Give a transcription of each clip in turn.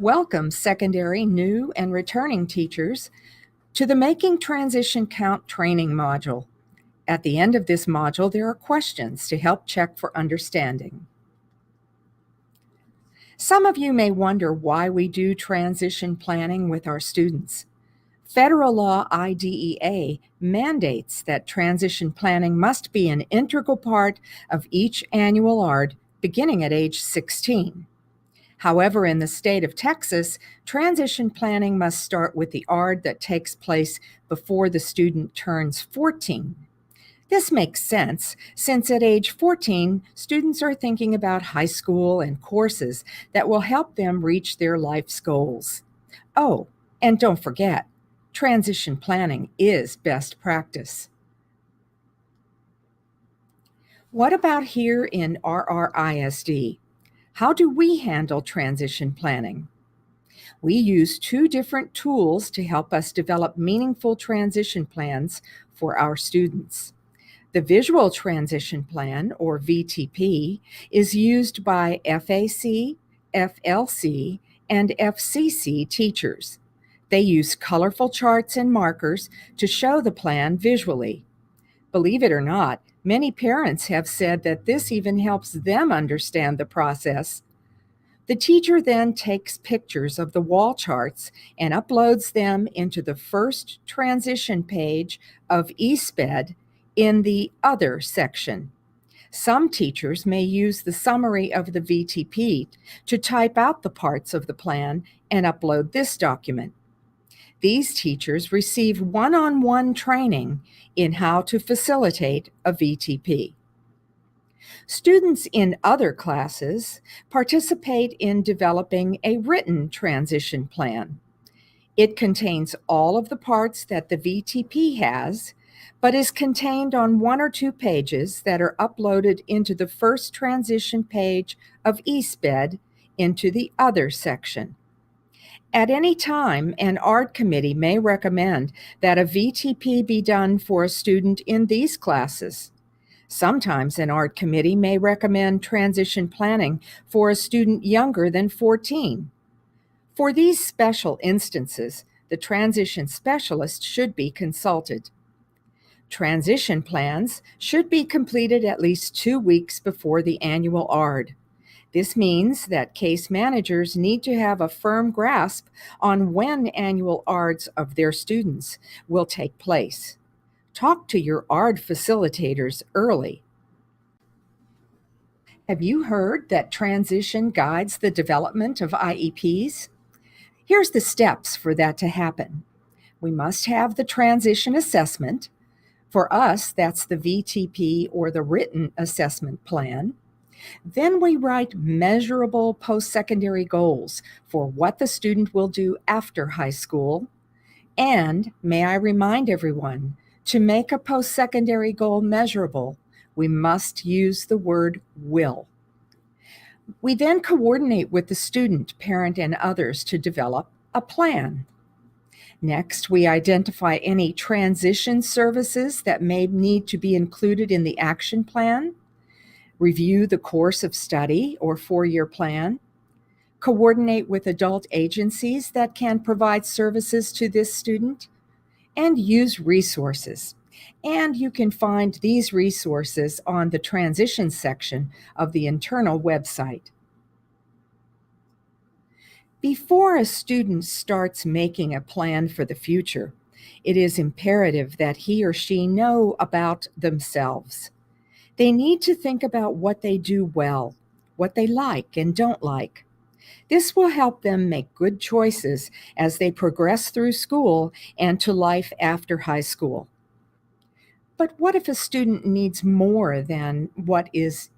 Welcome, secondary, new, and returning teachers, to the Making Transition Count training module. At the end of this module, there are questions to help check for understanding. Some of you may wonder why we do transition planning with our students. Federal law IDEA mandates that transition planning must be an integral part of each annual ARD beginning at age 16. However, in the state of Texas, transition planning must start with the ARD that takes place before the student turns 14. This makes sense, since at age 14, students are thinking about high school and courses that will help them reach their life's goals. Oh, and don't forget, transition planning is best practice. What about here in RRISD? How do we handle transition planning? We use two different tools to help us develop meaningful transition plans for our students. The Visual Transition Plan, or VTP, is used by FAC, FLC, and FCC teachers. They use colorful charts and markers to show the plan visually. Believe it or not, many parents have said that this even helps them understand the process. The teacher then takes pictures of the wall charts and uploads them into the first transition page of eSped in the Other section. Some teachers may use the summary of the VTP to type out the parts of the plan and upload this document. These teachers receive one-on-one training in how to facilitate a VTP. Students in other classes participate in developing a written transition plan. It contains all of the parts that the VTP has, but is contained on one or two pages that are uploaded into the first transition page of eSped into the Other section. At any time, an ARD committee may recommend that a VTP be done for a student in these classes. Sometimes an ARD committee may recommend transition planning for a student younger than 14. For these special instances, the transition specialist should be consulted. Transition plans should be completed at least 2 weeks before the annual ARD. This means that case managers need to have a firm grasp on when annual ARDs of their students will take place. Talk to your ARD facilitators early. Have you heard that transition guides the development of IEPs? Here's the steps for that to happen. We must have the transition assessment. For us, that's the VTP or the written assessment plan. Then we write measurable post-secondary goals for what the student will do after high school. And may I remind everyone, to make a post-secondary goal measurable, we must use the word will. We then coordinate with the student, parent, and others to develop a plan. Next, we identify any transition services that may need to be included in the action plan, review the course of study or 4-year plan, coordinate with adult agencies that can provide services to this student, and use resources. And you can find these resources on the transition section of the internal website. Before a student starts making a plan for the future, it is imperative that he or she know about themselves. They need to think about what they do well, what they like and don't like. This will help them make good choices as they progress through school and to life after high school. But what if a student needs more than what is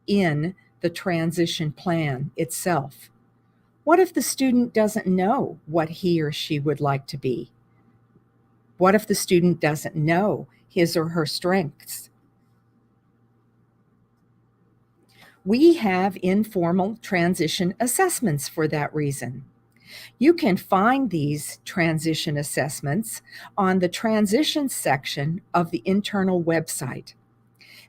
in the transition plan itself? What if the student doesn't know what he or she would like to be? What if the student doesn't know his or her strengths? We have informal transition assessments for that reason. You can find these transition assessments on the transition section of the internal website.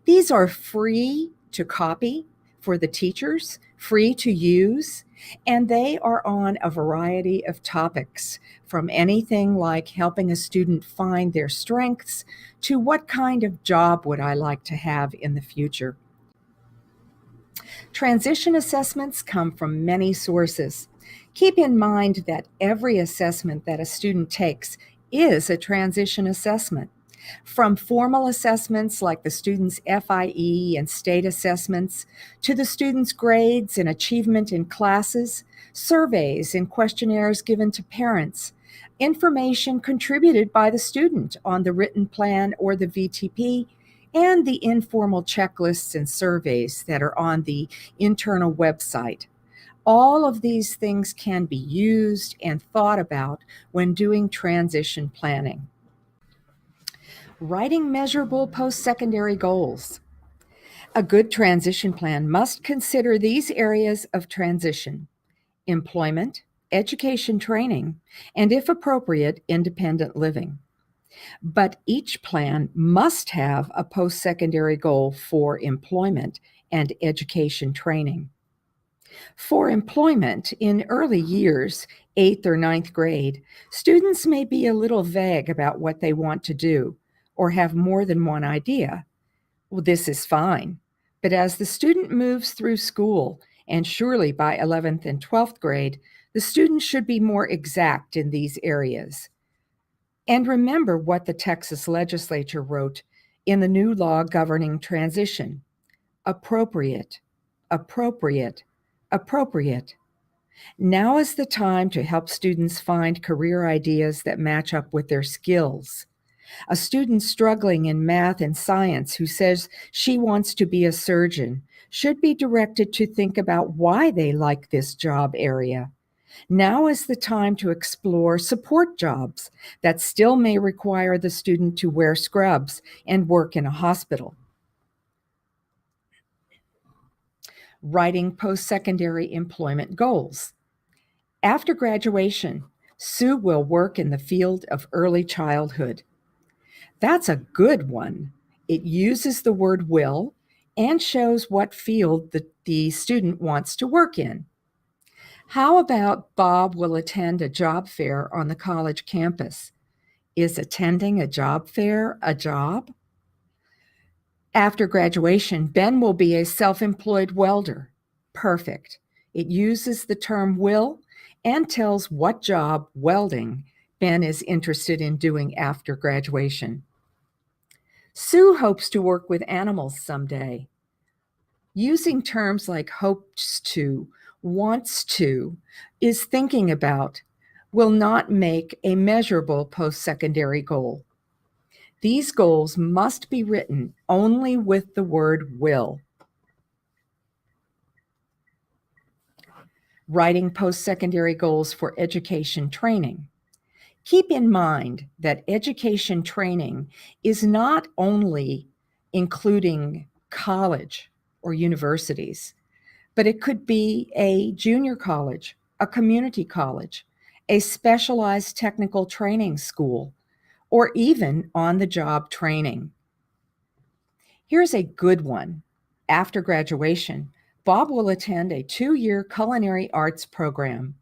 These are free to copy for the teachers, free to use, and they are on a variety of topics, from anything like helping a student find their strengths to what kind of job would I like to have in the future. Transition assessments come from many sources. Keep in mind that every assessment that a student takes is a transition assessment. From formal assessments like the student's FIE and state assessments, to the student's grades and achievement in classes, surveys and questionnaires given to parents, information contributed by the student on the written plan or the VTP, and the informal checklists and surveys that are on the internal website. All of these things can be used and thought about when doing transition planning. Writing measurable post-secondary goals. A good transition plan must consider these areas of transition: employment, education training, and if appropriate, independent living. But each plan must have a post-secondary goal for employment and education training. For employment, in early years, 8th or ninth grade, students may be a little vague about what they want to do or have more than one idea. Well, this is fine. But as the student moves through school, and surely by 11th and 12th grade, the student should be more exact in these areas. And remember what the Texas legislature wrote in the new law governing transition: appropriate, appropriate, appropriate. Now is the time to help students find career ideas that match up with their skills. A student struggling in math and science who says she wants to be a surgeon should be directed to think about why they like this job area. Now is the time to explore support jobs that still may require the student to wear scrubs and work in a hospital. Writing post-secondary employment goals. After graduation, Sue will work in the field of early childhood. That's a good one. It uses the word will and shows what field the student wants to work in. How about Bob will attend a job fair on the college campus? Is attending a job fair a job? After graduation, Ben will be a self-employed welder. Perfect. It uses the term will and tells what job, welding, Ben is interested in doing after graduation. Sue hopes to work with animals someday. Using terms like hopes to, wants to, is thinking about, will not make a measurable post-secondary goal. These goals must be written only with the word will. Writing post-secondary goals for education training. Keep in mind that education training is not only including college or universities, but it could be a junior college, a community college, a specialized technical training school, or even on-the-job training. Here's a good one. After graduation, Bob will attend a 2-year culinary arts program.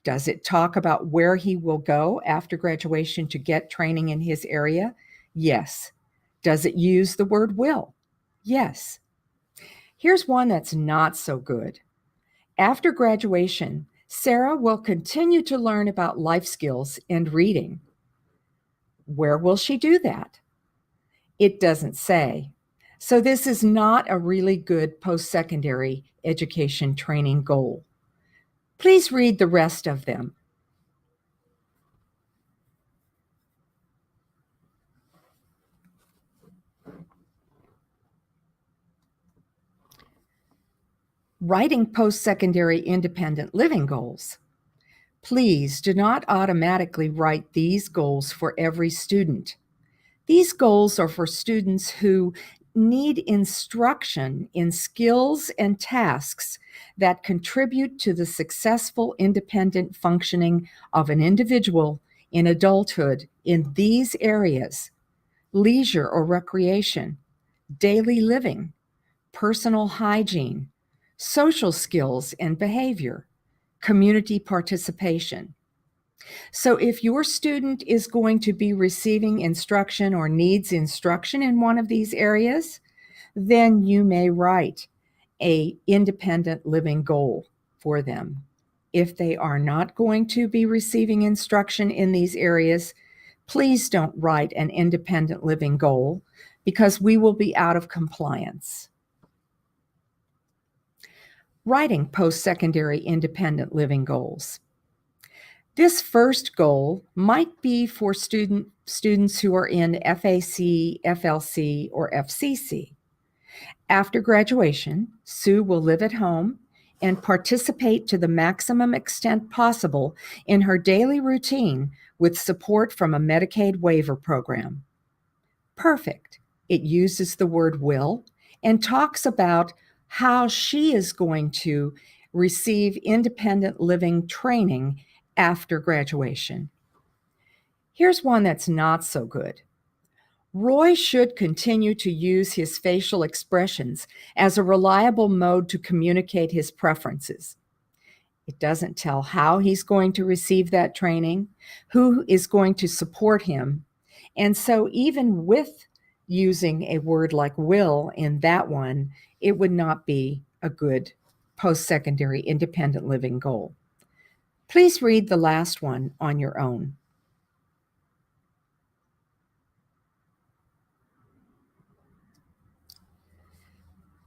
Does it talk about where he will go after graduation to get training in his area? Yes. Does it use the word will? Yes. Here's one that's not so good. After graduation, Sarah will continue to learn about life skills and reading. Where will she do that? It doesn't say. So this is not a really good post-secondary education training goal. Please read the rest of them. Writing post-secondary independent living goals. Please do not automatically write these goals for every student. These goals are for students who need instruction in skills and tasks that contribute to the successful independent functioning of an individual in adulthood in these areas: leisure or recreation, daily living, personal hygiene, social skills and behavior, community participation. So if your student is going to be receiving instruction or needs instruction in one of these areas, then you may write an independent living goal for them. If they are not going to be receiving instruction in these areas, please don't write an independent living goal because we will be out of compliance. Writing post-secondary independent living goals. This first goal might be for students who are in FAC, FLC, or FCC. After graduation, Sue will live at home and participate to the maximum extent possible in her daily routine with support from a Medicaid waiver program. Perfect. It uses the word will and talks about how she is going to receive independent living training after graduation. Here's one that's not so good. Roy should continue to use his facial expressions as a reliable mode to communicate his preferences. It doesn't tell how he's going to receive that training, who is going to support him. And so even with using a word like will in that one, it would not be a good post-secondary independent living goal. Please read the last one on your own.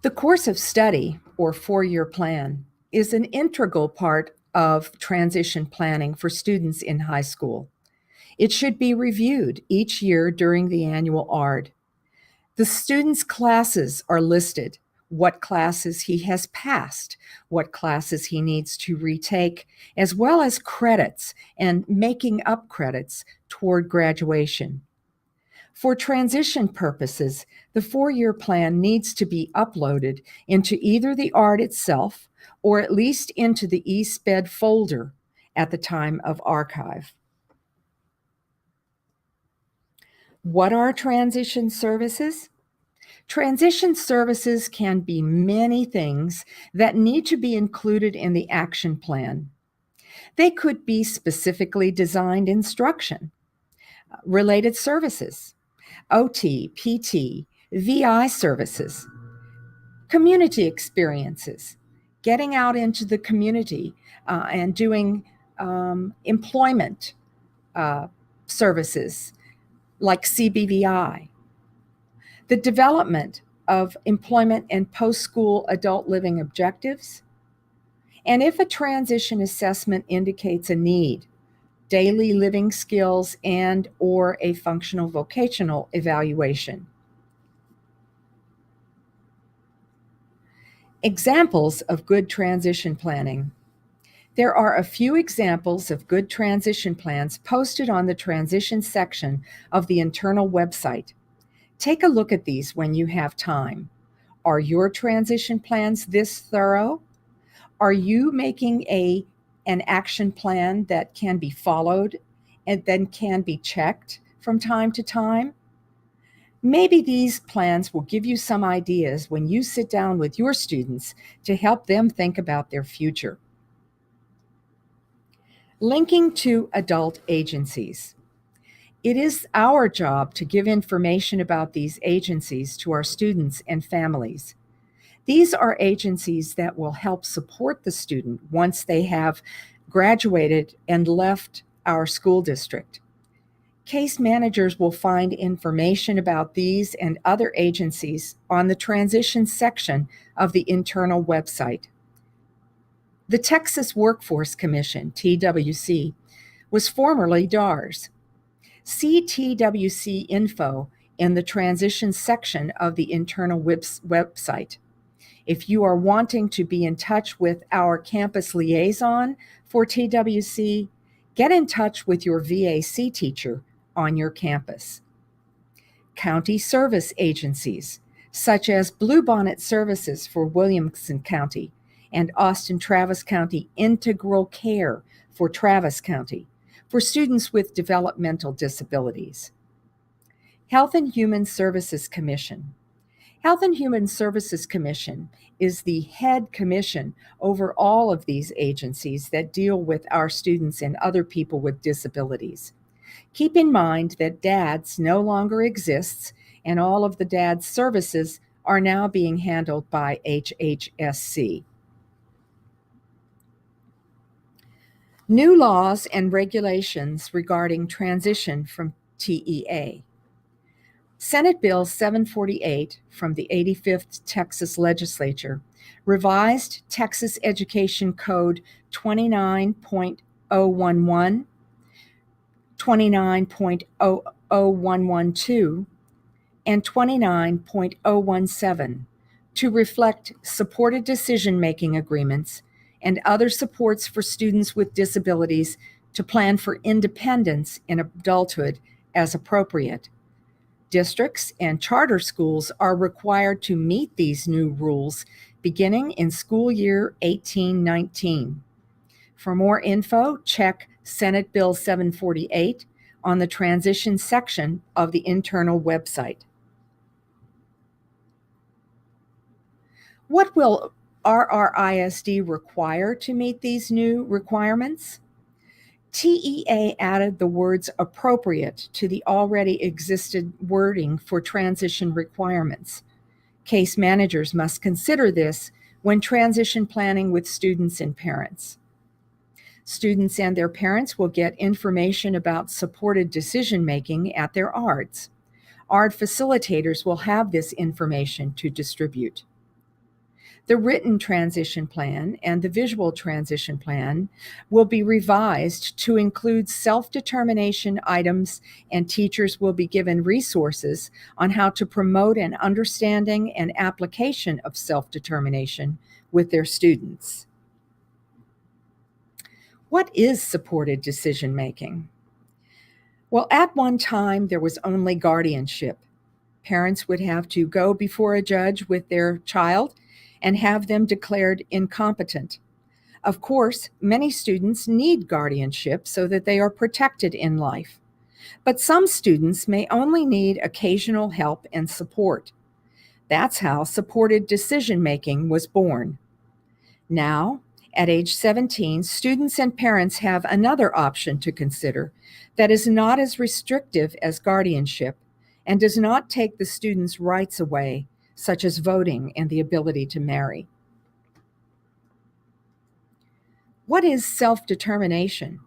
The course of study, or four-year plan, is an integral part of transition planning for students in high school. It should be reviewed each year during the annual ARD. The student's classes are listed, what classes he has passed, what classes he needs to retake, as well as credits and making up credits toward graduation. For transition purposes, the four-year plan needs to be uploaded into either the ARD itself or at least into the eSped folder at the time of archive. What are transition services? Transition services can be many things that need to be included in the action plan. They could be specifically designed instruction, related services, OT, PT, VI services, community experiences, getting out into the community and doing employment services like CBVI, the development of employment and post-school adult living objectives, and if a transition assessment indicates a need, daily living skills and/or a functional vocational evaluation. Examples of good transition planning. There are a few examples of good transition plans posted on the transition section of the internal website. Take a look at these when you have time. Are your transition plans this thorough? Are you making an action plan that can be followed and then can be checked from time to time? Maybe these plans will give you some ideas when you sit down with your students to help them think about their future. Linking to adult agencies. It is our job to give information about these agencies to our students and families. These are agencies that will help support the student once they have graduated and left our school district. Case managers will find information about these and other agencies on the transition section of the internal website. The Texas Workforce Commission, TWC, was formerly DARS. See TWC info in the transition section of the internal website. If you are wanting to be in touch with our campus liaison for TWC, get in touch with your VAC teacher on your campus. County service agencies, such as Bluebonnet Services for Williamson County and Austin-Travis County Integral Care for Travis County, for students with developmental disabilities. Health and Human Services Commission. Health and Human Services Commission is the head commission over all of these agencies that deal with our students and other people with disabilities. Keep in mind that DADS no longer exists, and all of the DADS services are now being handled by HHSC. New laws and regulations regarding transition from TEA. Senate Bill 748 from the 85th Texas Legislature revised Texas Education Code 29.011, 29.00112, and 29.017 to reflect supported decision-making agreements and other supports for students with disabilities to plan for independence in adulthood as appropriate. Districts and charter schools are required to meet these new rules beginning in school year 18-19. For more info, check Senate Bill 748 on the transition section of the internal website. What will RRISD require to meet these new requirements? TEA added the words appropriate to the already existed wording for transition requirements. Case managers must consider this when transition planning with students and parents. Students and their parents will get information about supported decision-making at their ARDs. ARD facilitators will have this information to distribute. The written transition plan and the visual transition plan will be revised to include self-determination items, and teachers will be given resources on how to promote an understanding and application of self-determination with their students. What is supported decision-making? Well, at one time, there was only guardianship. Parents would have to go before a judge with their child and have them declared incompetent. Of course, many students need guardianship so that they are protected in life. But some students may only need occasional help and support. That's how supported decision-making was born. Now, at age 17, students and parents have another option to consider that is not as restrictive as guardianship and does not take the student's rights away, such as voting and the ability to marry. What is self-determination?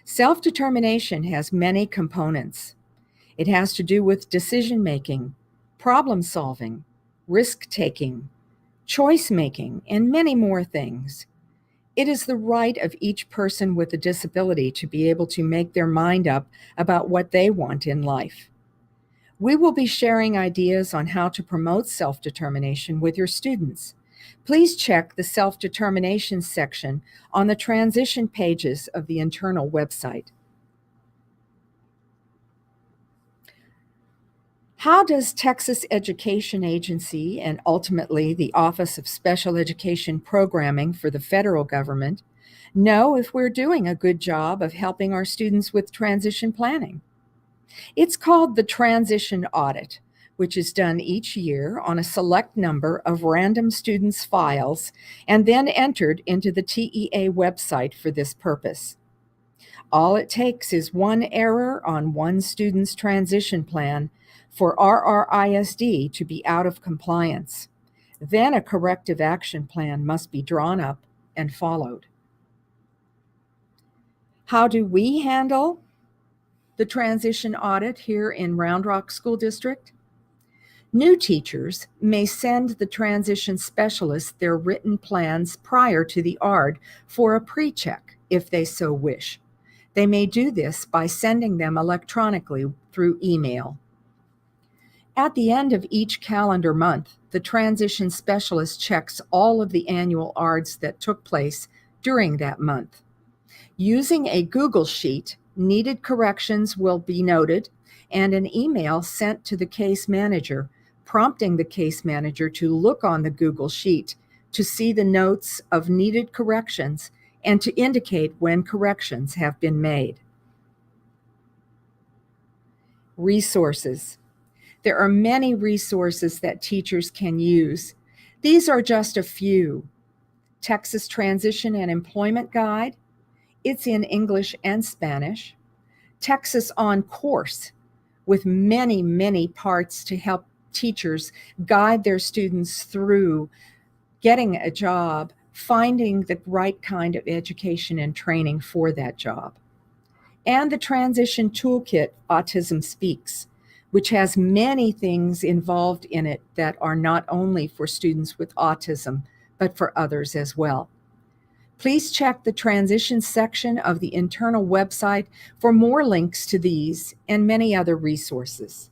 Self-determination has many components. It has to do with decision-making, problem-solving, risk-taking, choice-making, and many more things. It is the right of each person with a disability to be able to make their mind up about what they want in life. We will be sharing ideas on how to promote self-determination with your students. Please check the self-determination section on the transition pages of the internal website. How does Texas Education Agency and ultimately the Office of Special Education Programming for the federal government know if we're doing a good job of helping our students with transition planning? It's called the Transition Audit, which is done each year on a select number of random students' files and then entered into the TEA website for this purpose. All it takes is one error on one student's transition plan for RRISD to be out of compliance. Then a corrective action plan must be drawn up and followed. How do we handle the transition audit here in Round Rock School District? New teachers may send the transition specialist their written plans prior to the ARD for a pre-check if they so wish. They may do this by sending them electronically through email. At the end of each calendar month, the transition specialist checks all of the annual ARDs that took place during that month. Using a Google Sheet, needed corrections will be noted and an email sent to the case manager, prompting the case manager to look on the Google Sheet to see the notes of needed corrections and to indicate when corrections have been made. Resources. There are many resources that teachers can use. These are just a few. Texas Transition and Employment Guide. It's in English and Spanish. Texas On Course, with many, many parts to help teachers guide their students through getting a job, finding the right kind of education and training for that job. And the Transition Toolkit, Autism Speaks, which has many things involved in it that are not only for students with autism, but for others as well. Please check the transition section of the internal website for more links to these and many other resources.